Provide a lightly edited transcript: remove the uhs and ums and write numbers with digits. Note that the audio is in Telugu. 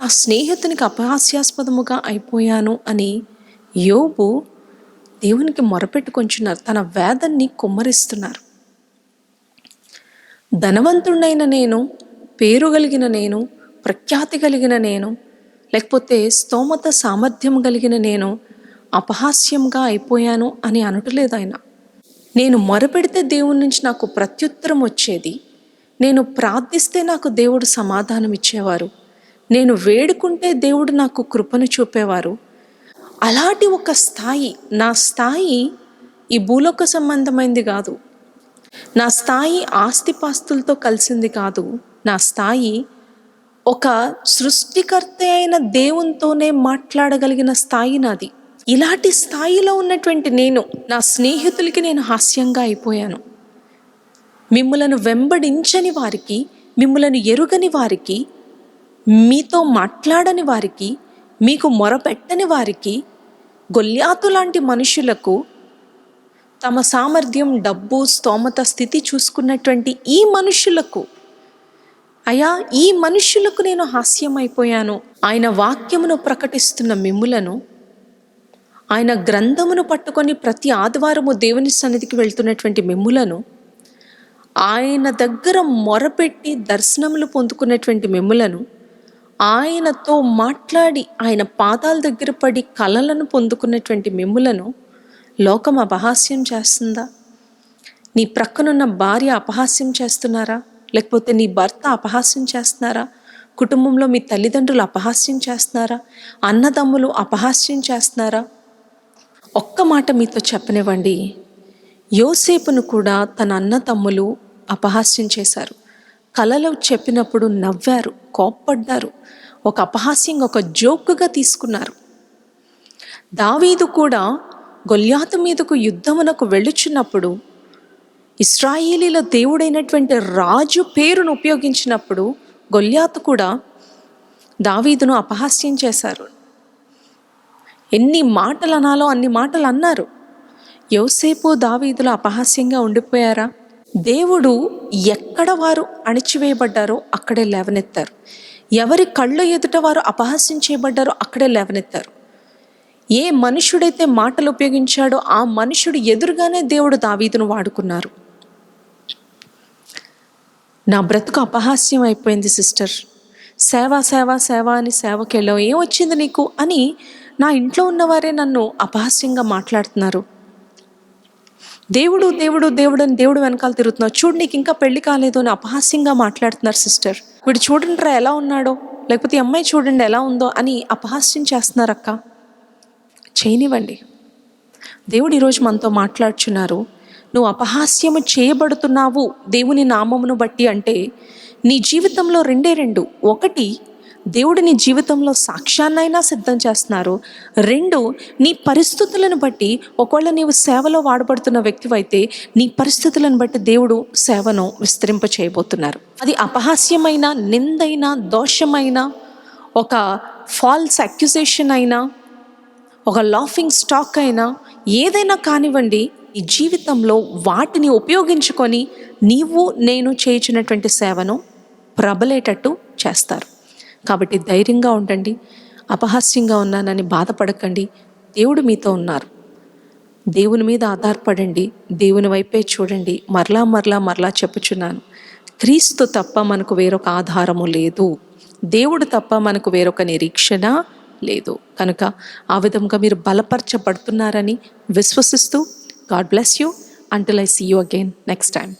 ఆ స్నేహితునికి అపహాస్యాస్పదముగా అయిపోయాను అని యోబు దేవునికి మొరపెట్టుకొంచున్నారు. తన వేదన్ని కుమ్మరిస్తున్నారు. ధనవంతుడైన నేను, పేరు కలిగిన నేను, ప్రఖ్యాతి కలిగిన నేను, లేకపోతే స్తోమత సామర్థ్యం కలిగిన నేను అపహాస్యంగా అయిపోయాను అని అనట్లేదు ఆయన. నేను మొరపెడితే దేవుని నుంచి నాకు ప్రత్యుత్తరం వచ్చేది. నేను ప్రార్థిస్తే నాకు దేవుడు సమాధానం ఇచ్చేవారు. నేను వేడుకుంటే దేవుడు నాకు కృపను చూపేవారు. అలాంటి ఒక స్థాయి, నా స్థాయి ఈ భూలోక సంబంధమైంది కాదు. నా స్థాయి ఆస్తిపాస్తులతో కలిసింది కాదు. నా స్థాయి ఒక సృష్టికర్త అయిన దేవునితోనే మాట్లాడగలిగిన స్థాయి నాది. ఇలాంటి స్థాయిలో ఉన్నటువంటి నేను, నా స్నేహితులకి నేను హాస్యంగా అయిపోయాను. మిమ్ములను వెంబడించని వారికి, మిమ్ములను ఎరుగని వారికి, మీతో మాట్లాడని వారికి, మీకు మొరపెట్టని వారికి, గొల్యాతు లాంటి మనుషులకు తమ సామర్థ్యం, డబ్బు, స్తోమత, స్థితి చూసుకున్నటువంటి ఈ మనుషులకు, అయ్యా ఈ మనుషులకు నేను హాస్యం అయిపోయాను. ఆయన వాక్యమును ప్రకటిస్తున్న మిమ్ములను, ఆయన గ్రంథమును పట్టుకొని ప్రతి ఆదివారము దేవుని సన్నిధికి వెళ్తున్నటువంటి మిమ్ములను, ఆయన దగ్గర మొరపెట్టి దర్శనములు పొందుకున్నటువంటి మిమ్ములను, ఆయనతో మాట్లాడి ఆయన పాదాల దగ్గర పడి కలలను పొందుకున్నటువంటి మిమ్ములను లోకం అపహాస్యం చేస్తుందా? నీ ప్రక్కనున్న భార్య అపహాస్యం చేస్తున్నారా? లేకపోతే నీ భర్త అపహాస్యం చేస్తున్నారా? కుటుంబంలో మీ తల్లిదండ్రులు అపహాస్యం చేస్తున్నారా? అన్నదమ్ములు అపహాస్యం చేస్తున్నారా? ఒక్క మాట మీతో చెప్పనివ్వండి. యోసేపును కూడా తన అన్నదమ్ములు అపహాస్యం చేశారు. కలలో చెప్పినప్పుడు నవ్వారు, కోప్పడ్డారు, ఒక అపహాస్యంగా, ఒక జోకుగా తీసుకున్నారు. దావీదు కూడా గొల్యాతు మీదకు యుద్ధమునకు వెళ్ళుచున్నప్పుడు, ఇశ్రాయేలీల దేవుడైనటువంటి రాజు పేరును ఉపయోగించినప్పుడు గొల్యాతు కూడా దావీదును అపహాస్యం చేశారు. ఎన్ని మాటలు అనాలో అన్ని మాటలు అన్నారు. యోసేపు దావీదులు అపహాస్యంగా ఉండిపోయారా? దేవుడు ఎక్కడ వారు అణిచివేయబడ్డారో అక్కడే లేవనెత్తారు. ఎవరి కళ్ళు ఎదుట వారు అపహాస్యం చేయబడ్డారో అక్కడే లేవనెత్తారు. ఏ మనుషుడైతే మాటలు ఉపయోగించాడో ఆ మనుషుడు ఎదురుగానే దేవుడు దావీదును వాడుకున్నారు. నా బ్రతుకు అపహాస్యం అయిపోయింది సిస్టర్, సేవ సేవ సేవ అని సేవకి వెళ్ళావు, ఏమొచ్చింది నీకు అని నా ఇంట్లో ఉన్నవారే నన్ను అపహాస్యంగా మాట్లాడుతున్నారు. దేవుడు దేవుడు దేవుడు అని దేవుడు వెనకాల తిరుగుతున్నావు, చూడు నీకు ఇంకా పెళ్లి కాలేదు అని అపహాస్యంగా మాట్లాడుతున్నారు సిస్టర్. వీడు చూడండి రా ఎలా ఉన్నాడో, లేకపోతే ఈ అమ్మాయి చూడండి ఎలా ఉందో అని అపహాస్యం చేస్తున్నారు. అక్క చేయనివ్వండి. దేవుడు ఈరోజు మనతో మాట్లాడుచున్నారు. నువ్వు అపహాస్యము చేయబడుతున్నావు దేవుని నామమును బట్టి అంటే నీ జీవితంలో రెండు. ఒకటి, దేవుడు నీ జీవితంలో సాక్ష్యాన్నైనా సిద్ధం చేస్తున్నారు. రెండు, నీ పరిస్థితులను బట్టి, ఒకవేళ నీవు సేవలో వాడబడుతున్న వ్యక్తివైతే నీ పరిస్థితులను బట్టి దేవుడు సేవను విస్తరింప చేయబోతున్నారు. అది అపహాస్యమైన, నిందైన, దోషమైన, ఒక ఫాల్స్ అక్యుజేషన్ అయినా, ఒక లాఫింగ్ స్టాక్ అయినా, ఏదైనా కానివ్వండి, ఈ జీవితంలో వాటిని ఉపయోగించుకొని నీవు నేను చేయించినటువంటి సేవను ప్రబలేటట్టు చేస్తారు. కాబట్టి ధైర్యంగా ఉండండి. అపహాస్యంగా ఉన్నానని బాధపడకండి. దేవుడు మీతో ఉన్నారు. దేవుని మీద ఆధారపడండి. దేవుని వైపే చూడండి. మరలా మరలా మరలా చెప్పుచున్నాను, క్రీస్తు తప్ప మనకు వేరొక ఆధారము లేదు. దేవుడు తప్ప మనకు వేరొక నిరీక్షణ లేదు. కనుక ఆ విధంగా మీరు బలపరచబడుతున్నారని విశ్వసిస్తూ, God bless you. Until I see you again next time.